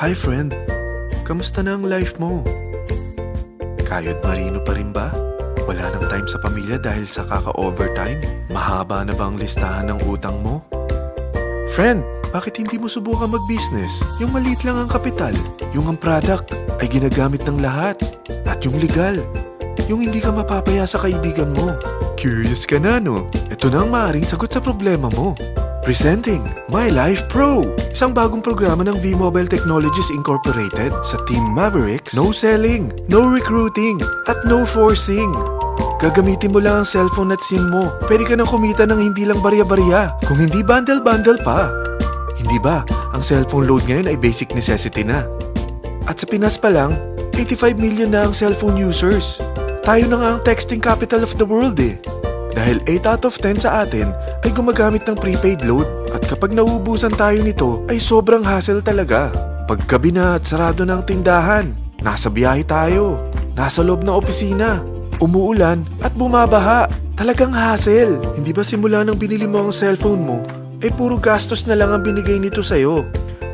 Hi friend, kamusta na ang life mo? Kayod marino pa rin ba? Wala nang time sa pamilya dahil sa kaka-overtime? Mahaba na ba ang listahan ng utang mo? Friend, bakit hindi mo subukan mag-business? Yung maliit lang ang kapital, yung ang product ay ginagamit ng lahat, at yung legal, yung hindi ka mapapaya sa kaibigan mo. Curious ka na, no? Ito na ang maaaring sagot sa problema mo. Presenting My Life Pro, isang bagong programa ng V-Mobile Technologies Incorporated sa Team Mavericks. No selling, no recruiting, at no forcing. Gagamitin mo lang ang cellphone at SIM mo. Pwede ka nang kumita ng hindi lang barya-barya, kung hindi bundle-bundle pa. Hindi ba, ang cellphone load ngayon ay basic necessity na. At sa Pinas pa lang, 85 million na ang cellphone users. Tayo na nga ang texting capital of the world eh. Dahil 8 out of 10 sa atin ay gumagamit ng prepaid load. At kapag nauubusan tayo nito ay sobrang hassle talaga. Paggabi na at sarado na ang tindahan, nasa biyahe tayo, nasa loob ng opisina, umuulan at bumabaha. Talagang hassle. Hindi ba simula nang binili mo ang cellphone mo ay puro gastos na lang ang binigay nito sa'yo?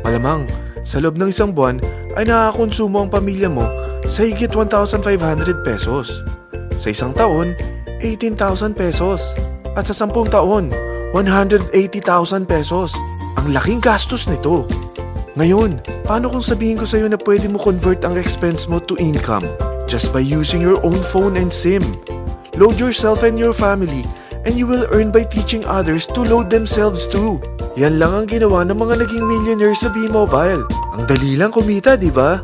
Malamang sa loob ng isang buwan ay nakakakonsumo ang pamilya mo sa higit 1,500 pesos. Sa isang taon, 18,000 pesos. At sa 10 taon, 180,000 pesos. Ang laking gastos nito. Ngayon, paano kung sabihin ko sa'yo na pwede mo convert ang expense mo to income just by using your own phone and SIM? Load yourself and your family and you will earn by teaching others to load themselves too. Yan lang ang ginawa ng mga naging millionaires sa V-Mobile. Ang dali lang kumita, di ba?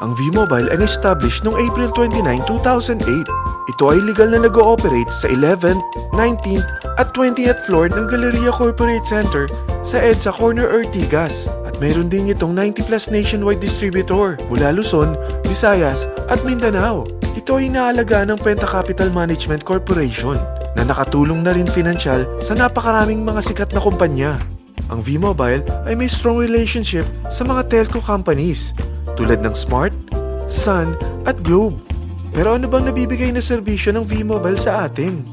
Ang V-Mobile ay established noong April 29, 2008. Ito ay legal na nag-ooperate sa 11th, 19th at 20th floor ng Galleria Corporate Center sa EDSA Corner Ortigas. At mayroon din itong 90 plus nationwide distributor mula Luzon, Visayas at Mindanao. Ito ay inaalagaan ng Penta Capital Management Corporation na nakatulong na rin pinansyal sa napakaraming mga sikat na kumpanya. Ang V-Mobile ay may strong relationship sa mga telco companies tulad ng Smart, Sun at Globe. Pero ano bang nabibigay na serbisyo ng V-Mobile sa atin?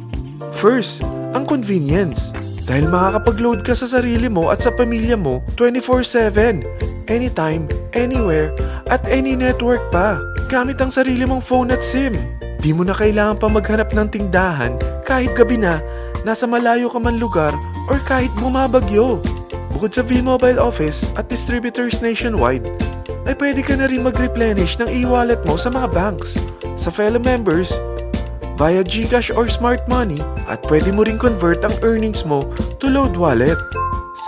First, ang convenience. Dahil makakapag-load ka sa sarili mo at sa pamilya mo 24/7, anytime, anywhere, at any network pa. Gamit ang sarili mong phone at SIM. Di mo na kailangan pa maghanap ng tindahan kahit gabi na, nasa malayo ka man lugar, or kahit bumabagyo. Bukod sa V-Mobile office at distributors nationwide, ay pwede ka na rin mag-replenish ng e-wallet mo sa mga banks, sa fellow members, via GCash or Smart Money, at pwede mo rin convert ang earnings mo to load wallet.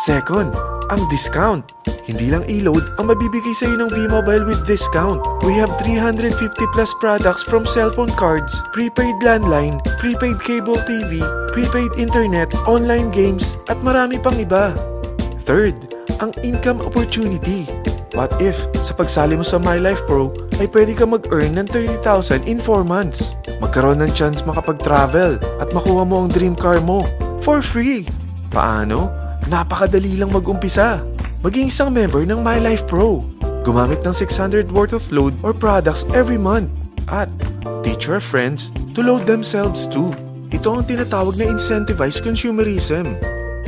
Second, ang discount. Hindi lang e-load ang mabibigay sa iyo ng V-Mobile with discount. We have 350 plus products from cellphone cards, prepaid landline, prepaid cable TV, prepaid internet, online games, at marami pang iba. Third, ang income opportunity. What if, sa pagsali mo sa My Life Pro, ay pwede ka mag-earn ng 30,000 in 4 months? Magkaroon ng chance makapag-travel at makuha mo ang dream car mo for free. Paano? Napakadali lang mag-umpisa. Maging isang member ng My Life Pro. Gumamit ng 600 worth of load or products every month. At teach your friends to load themselves too. Ito ang tinatawag na incentivized consumerism.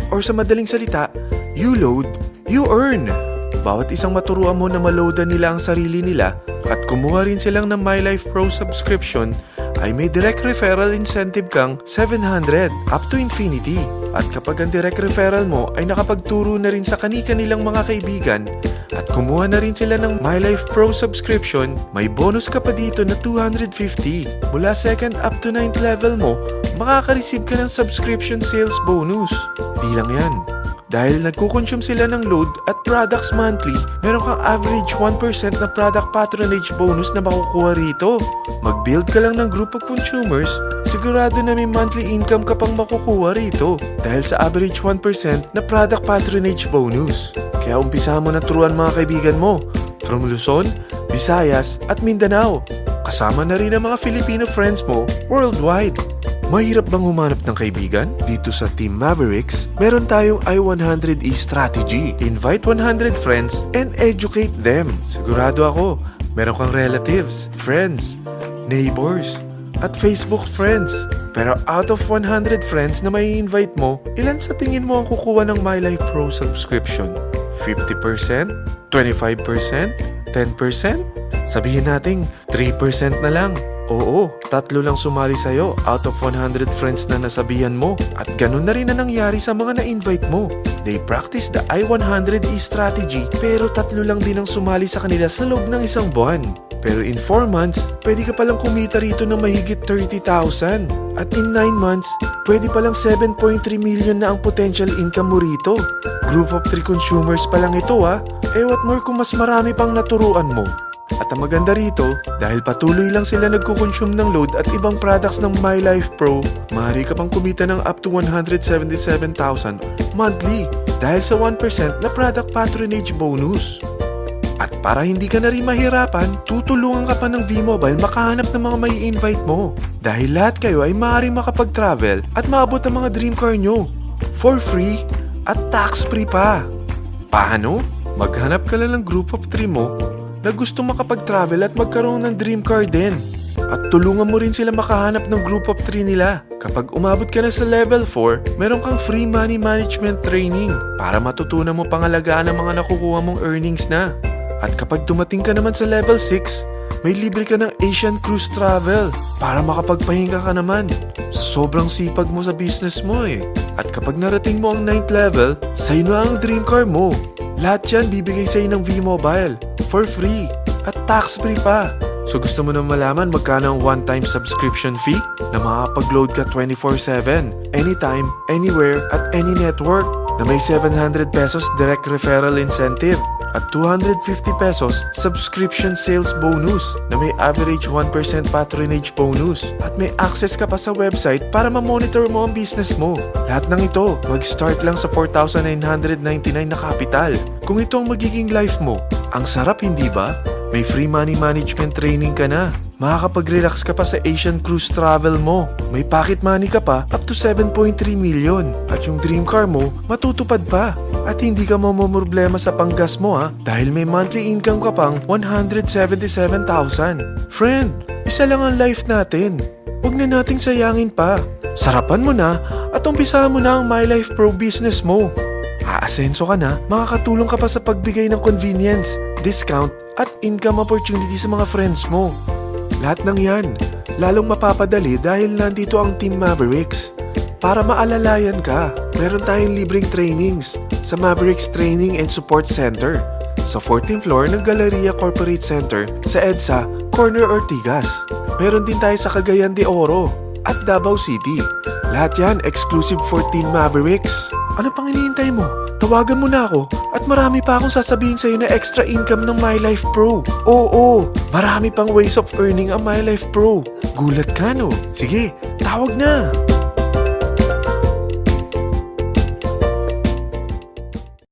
Or sa madaling salita, you load, you earn. Bawat isang maturuan mo na maloadan nila ang sarili nila at kumuha rin silang ng My Life Pro subscription ay may direct referral incentive kang 700 up to infinity. At kapag ang direct referral mo ay nakapagturo na rin sa kani-kanilang mga kaibigan at kumuha na rin sila ng My Life Pro subscription, may bonus ka pa dito na 250. Mula 2nd up to 9th level mo, makaka-receive ka ng subscription sales bonus. Di lang yan. Dahil nagkukonsume sila ng load at products monthly, meron kang average 1% na product patronage bonus na makukuha rito. Mag-build ka lang ng group of consumers, sigurado na may monthly income ka pang makukuha rito dahil sa average 1% na product patronage bonus. Kaya umpisahan mo na turuan mga kaibigan mo from Luzon, Visayas at Mindanao. Kasama na rin ang mga Filipino friends mo worldwide. Mahirap bang humanap ng kaibigan? Dito sa Team Mavericks, meron tayong I100E strategy. Invite 100 friends and educate them. Sigurado ako, meron kang relatives, friends, neighbors, at Facebook friends. Pero out of 100 friends na may invite mo, ilan sa tingin mo ang kukuha ng My Life Pro subscription? 50%? 25%? 10%? Sabihin nating 3% na lang. Oo, 3 lang sumali sa'yo out of 100 friends na nasabihan mo. At ganun na rin na nangyari sa mga na-invite mo. They practice the I-100E strategy pero 3 lang din ang sumali sa kanila sa loob ng isang buwan. Pero in 4 months, pwede ka palang kumita rito ng mahigit 30,000. At in 9 months, pwede palang 7.3 million na ang potential income mo rito. Group of 3 consumers pa lang ito what more kung mas marami pang naturuan mo. At ang maganda rito, dahil patuloy lang sila nagkukonsume ng load at ibang products ng My Life Pro, maaari ka pang kumita ng up to 177,000 monthly dahil sa 1% na product patronage bonus. At para hindi ka na rin mahirapan, tutulungan ka pa ng V-Mobile makahanap ng mga may invite mo. Dahil lahat kayo ay maaaring makapag-travel at maabot ang mga dream car nyo. For free at tax-free pa. Paano? Maghanap ka lang ng group of 3 mo na gusto makapag-travel at magkaroon ng dream car din. At tulungan mo rin sila makahanap ng group of 3 nila. Kapag umabot ka na sa level 4, meron kang free money management training para matutunan mo pangalagaan ang mga nakukuha mong earnings na. At kapag dumating ka naman sa level 6, may libre ka ng Asian Cruise Travel para makapagpahinga ka naman. Sobrang sipag mo sa business mo At kapag narating mo ang 9th level, sa'yo na ang dream car mo. Lahat yan bibigay sa'yo ng V-Mobile for free at tax-free pa. So gusto mo na malaman magkano ang one-time subscription fee na makakapag-load ka 24/7, anytime, anywhere, at any network na may 700 pesos direct referral incentive at 250 pesos subscription sales bonus na may average 1% patronage bonus at may access ka pa sa website para ma-monitor mo ang business mo. Lahat ng ito mag-start lang sa 4,999 na capital. Kung ito ang magiging life mo, ang sarap hindi ba? May free money management training ka na. Makakapag-relax ka pa sa Asian Cruise Travel mo. May pocket money ka pa up to 7.3 million. At yung dream car mo, matutupad pa. At hindi ka mamumroblema sa panggas mo dahil may monthly income ka pang 177,000. Friend, isa lang ang life natin. Huwag na nating sayangin pa. Sarapan mo na at umpisahan mo na ang My Life Pro business mo. Aasenso ka na, makakatulong ka pa sa pagbigay ng convenience, discount, at income opportunity sa mga friends mo. Lahat ng yan, lalong mapapadali dahil nandito ang Team Mavericks. Para maalalayan ka, meron tayong libreng trainings sa Mavericks Training and Support Center sa 14th floor ng Galleria Corporate Center sa EDSA, Corner Ortigas. Meron din tayo sa Cagayan de Oro at Davao City. Lahat yan exclusive for Team Mavericks. Ano pang hinihintay mo? Tawagan mo na ako at marami pa akong sasabihin sa'yo na extra income ng My Life Pro. Oo, marami pang ways of earning ang My Life Pro. Gulat ka no? Sige, tawag na!